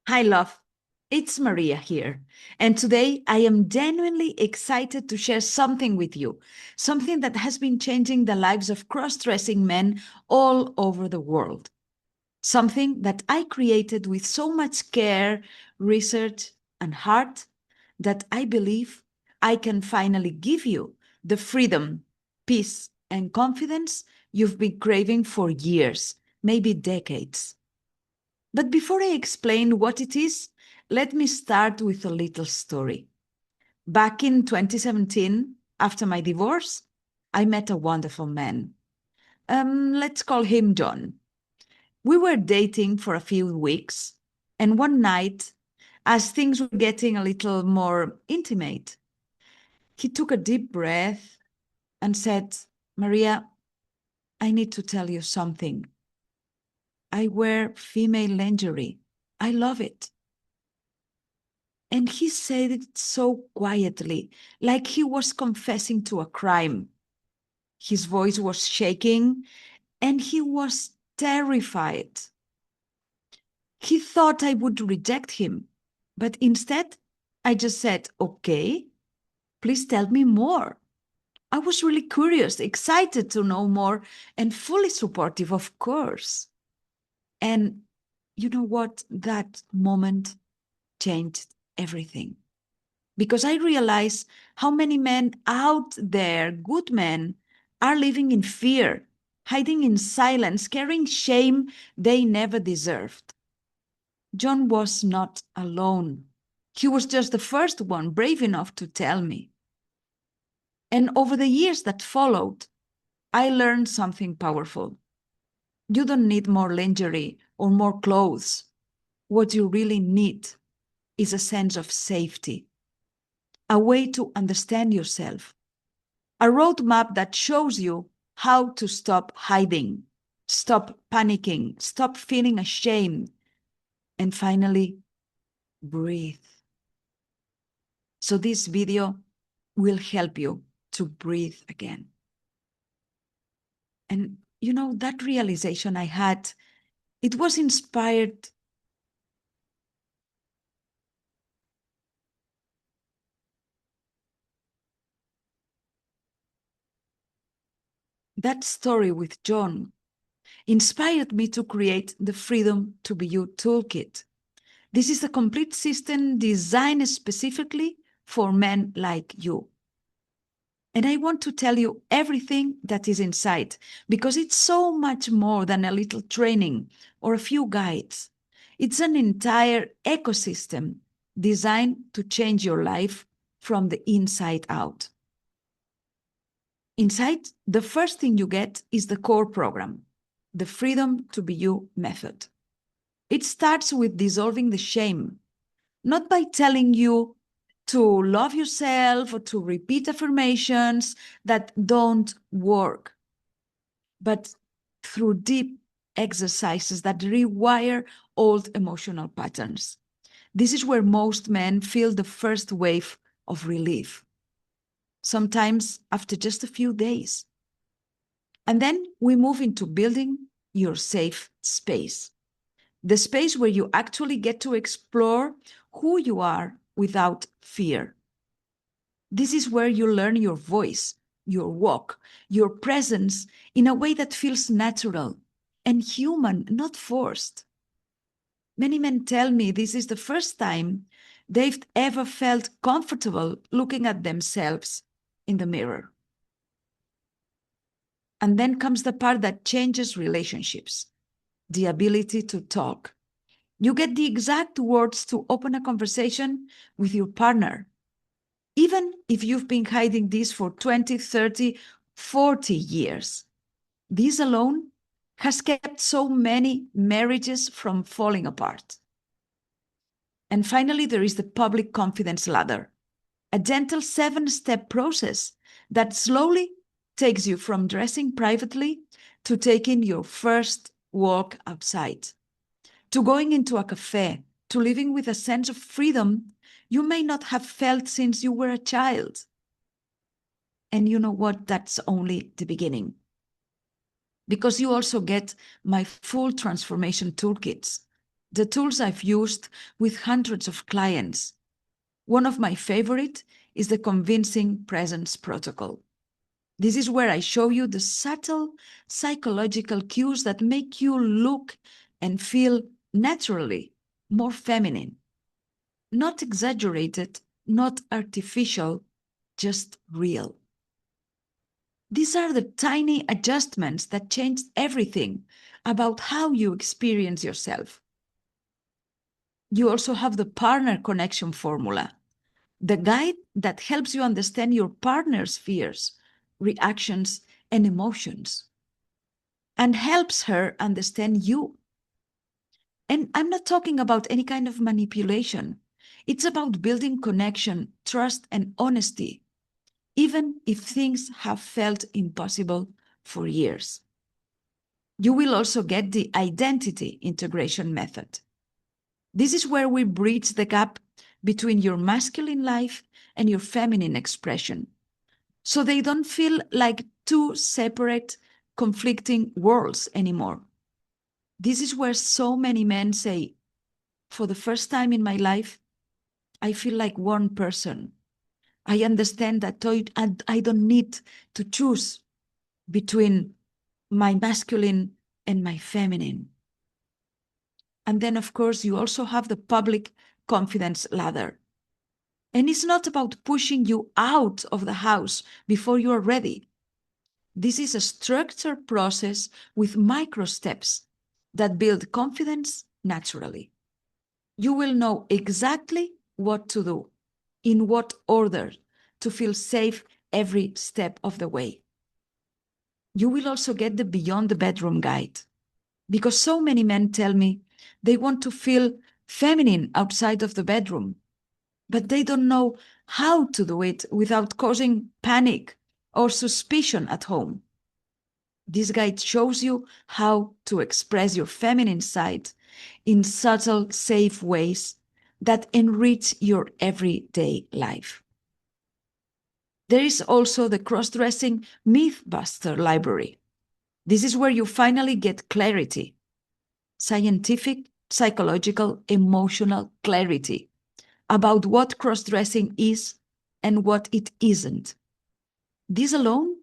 Hi, love. It's Maria here. And today I am genuinely excited to share something with you, something that has been changing the lives of cross-dressing men all over the world. Something that I created with so much care, research, and heart that I believe I can finally give you the freedom, peace, and confidence you've been craving for years, maybe decades. But before I explain what it is, let me start with a little story. Back in 2017, after my divorce, I met a wonderful man. Let's call him John. We were dating for a few weeks, and one night, as things were getting a little more intimate, he took a deep breath and said, Maria, I need to tell you something. I wear female lingerie. I love it. And he said it so quietly, like he was confessing to a crime. His voice was shaking, and he was terrified. He thought I would reject him, but instead, I just said, okay, please tell me more. I was really curious, excited to know more, and fully supportive, of course. And you know what? That moment changed everything. Because I realize how many men out there, good men, are living in fear, hiding in silence, carrying shame they never deserved. John was not alone. He was just the first one brave enough to tell me. And over the years that followed, I learned something powerful. You don't need more lingerie or more clothes. What you really need is a sense of safety, a way to understand yourself, a roadmap that shows you how to stop hiding, stop panicking, stop feeling ashamed, and finally, breathe. So this video will help you to breathe again. And you know, that realization I had, it was inspired. That story with John inspired me to create the Freedom to Be You Toolkit. This is a complete system designed specifically for men like you. And I want to tell you everything that is inside, because it's so much more than a little training or a few guides. It's an entire ecosystem designed to change your life from the inside out. Inside, the first thing you get is the core program, the Freedom to Be You method. It starts with dissolving the shame, not by telling you to love yourself or to repeat affirmations that don't work, but through deep exercises that rewire old emotional patterns. This is where most men feel the first wave of relief, sometimes after just a few days. And then we move into building your safe space, the space where you actually get to explore who you are without fear. This is where you learn your voice, your walk, your presence in a way that feels natural and human, not forced. Many men tell me this is the first time they've ever felt comfortable looking at themselves in the mirror. And then comes the part that changes relationships, the ability to talk. You get the exact words to open a conversation with your partner, even if you've been hiding this for 20, 30, 40 years. This alone has kept so many marriages from falling apart. And finally, there is the public confidence ladder, a gentle 7-step process that slowly takes you from dressing privately to taking your first walk outside, to going into a cafe, to living with a sense of freedom you may not have felt since you were a child. And you know what? That's only the beginning. Because you also get my full transformation toolkits. the tools I've used with hundreds of clients. One of my favorite is the convincing presence protocol. This is where I show you the subtle psychological cues that make you look and feel naturally more feminine. Not exaggerated, not artificial, just real. These are the tiny adjustments that change everything about how you experience yourself. You also have the partner connection formula, the guide that helps you understand your partner's fears, reactions, and emotions, and helps her understand you. And I'm not talking about any kind of manipulation. It's about building connection, trust, and honesty, even if things have felt impossible for years. You will also get the identity integration method. This is where we bridge the gap between your masculine life and your feminine expression, so they don't feel like two separate, conflicting worlds anymore. This is where so many men say, for the first time in my life, I feel like one person. I understand that I don't need to choose between my masculine and my feminine. And then, of course, you also have the public confidence ladder. And it's not about pushing you out of the house before you are ready. This is a structured process with micro steps that build confidence naturally. You will know exactly what to do, in what order, to feel safe every step of the way. You will also get the Beyond the Bedroom guide, because so many men tell me they want to feel feminine outside of the bedroom, but they don't know how to do it without causing panic or suspicion at home. This guide shows you how to express your feminine side in subtle, safe ways that enrich your everyday life. There is also the Crossdressing Mythbuster library. This is where you finally get clarity, scientific, psychological, emotional clarity about what cross-dressing is and what it isn't. This alone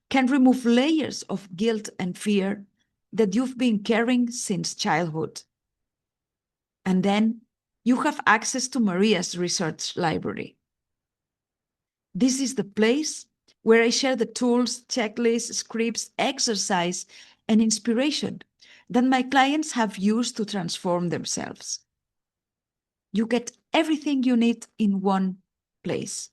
can remove layers of guilt and fear that you've been carrying since childhood. And then you have access to Maria's research library. This is the place where I share the tools, checklists, scripts, exercise, and inspiration that my clients have used to transform themselves. You get everything you need in one place.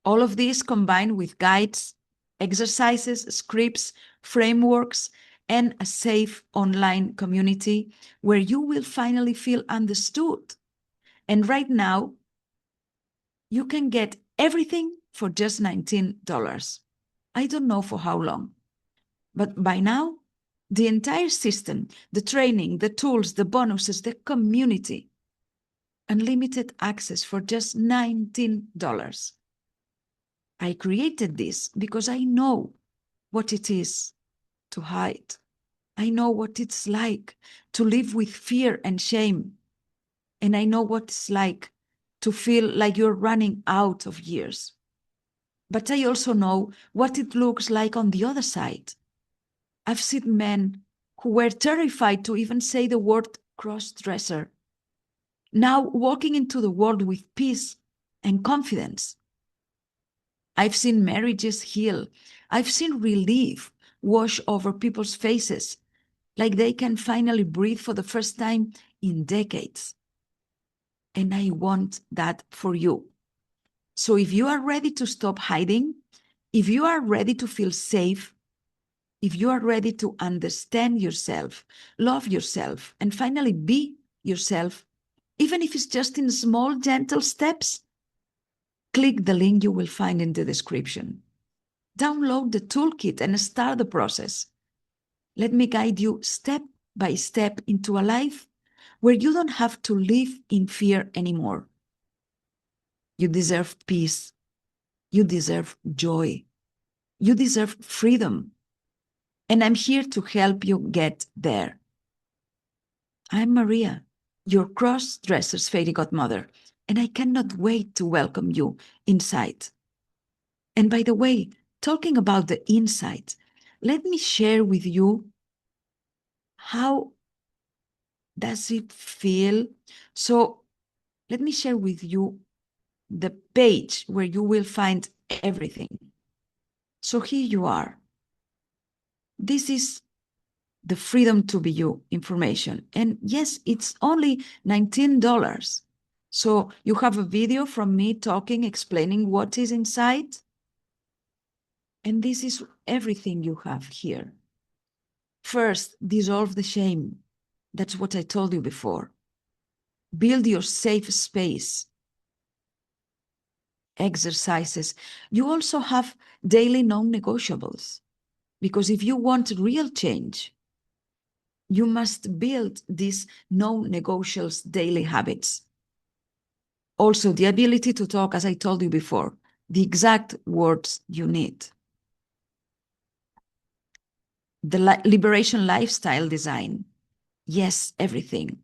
All of this combined with guides, exercises, scripts, frameworks, and a safe online community where you will finally feel understood. And right now, you can get everything for just $19. I don't know for how long, but by now, the entire system, the training, the tools, the bonuses, the community, unlimited access for just $19. I created this because I know what it is to hide. I know what it's like to live with fear and shame. And I know what it's like to feel like you're running out of years. But I also know what it looks like on the other side. I've seen men who were terrified to even say the word cross-dresser, now walking into the world with peace and confidence. I've seen marriages heal. I've seen relief wash over people's faces, like they can finally breathe for the first time in decades. And I want that for you. So if you are ready to stop hiding, if you are ready to feel safe, if you are ready to understand yourself, love yourself, and finally be yourself, even if it's just in small, gentle steps, click the link you will find in the description. Download the toolkit and start the process. Let me guide you step by step into a life where you don't have to live in fear anymore. You deserve peace. You deserve joy. You deserve freedom. And I'm here to help you get there. I'm Maria, your cross-dressers fairy godmother, and I cannot wait to welcome you inside. And by the way, talking about the inside, let me share with you how does it feel. So let me share with you the page where you will find everything. So here you are. This is the freedom to be you information. And yes, it's only $19. So you have a video from me talking, explaining what is inside. And this is everything you have here. First, dissolve the shame. That's what I told you before. Build your safe space. Exercises. You also have daily non-negotiables. Because if you want real change, you must build these non-negotiables daily habits. Also, the ability to talk, as I told you before, the exact words you need. The liberation lifestyle design. Yes, everything.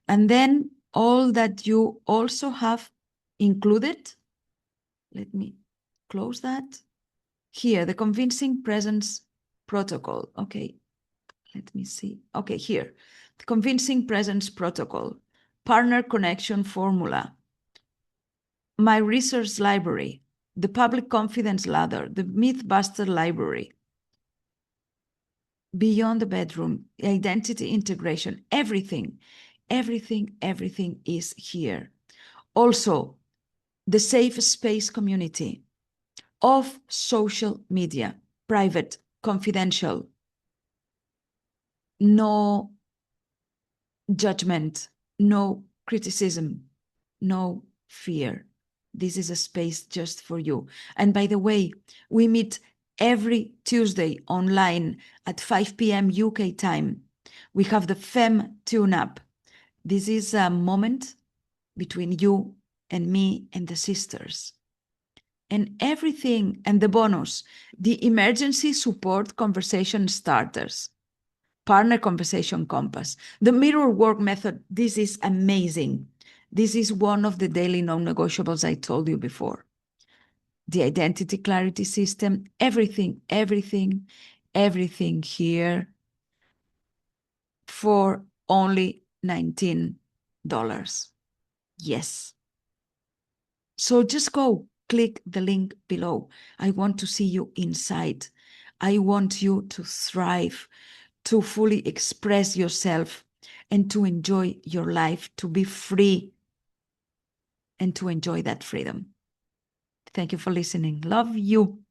And then all that you also have included. Let me close that. Here, the convincing presence protocol. Okay, let me see. Okay, here, the convincing presence protocol, partner connection formula, my research library, the public confidence ladder, the Mythbuster library, beyond the bedroom, identity integration, everything is here. Also, the safe space community of social media, private, confidential, no judgment, no criticism, no fear. This is a space just for you. And by the way, we meet every Tuesday online at 5 p.m. UK time. We have the Fem Tune-Up. This is a moment between you and me and the sisters. And everything, and the bonus, the emergency support conversation starters, partner conversation compass, the mirror work method. This is amazing. This is one of the daily non-negotiables I told you before. The identity clarity system, everything here for only $19. Yes. So just go click the link below. I want to see you inside. I want you to thrive, to fully express yourself, and to enjoy your life, to be free, and to enjoy that freedom. Thank you for listening. Love you.